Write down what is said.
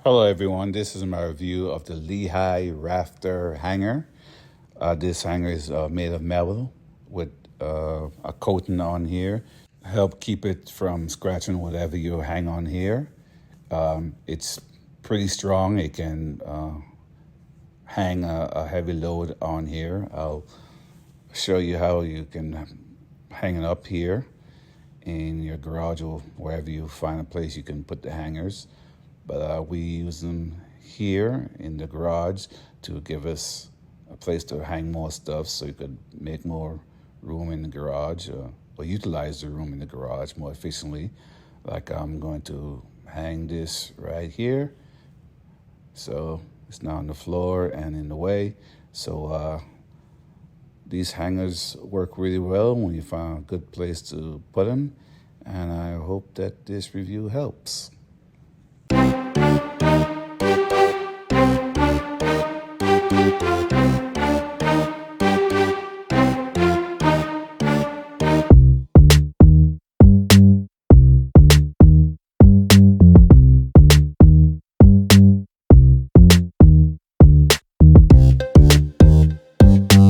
Hello everyone, this is my review of the Lehigh Rafter Hanger. This hanger is made of metal with a coating on here. Help keep it from scratching whatever you hang on here. It's pretty strong. It can hang a heavy load on here. I'll show you how you can hang it up here in your garage or wherever you find a place you can put the hangers. But we use them here in the garage to give us a place to hang more stuff so you could make more room in the garage or utilize the room in the garage more efficiently. Like I'm going to hang this right here. So it's not on the floor and in the way. So these hangers work really well when you find a good place to put them. And I hope that this review helps.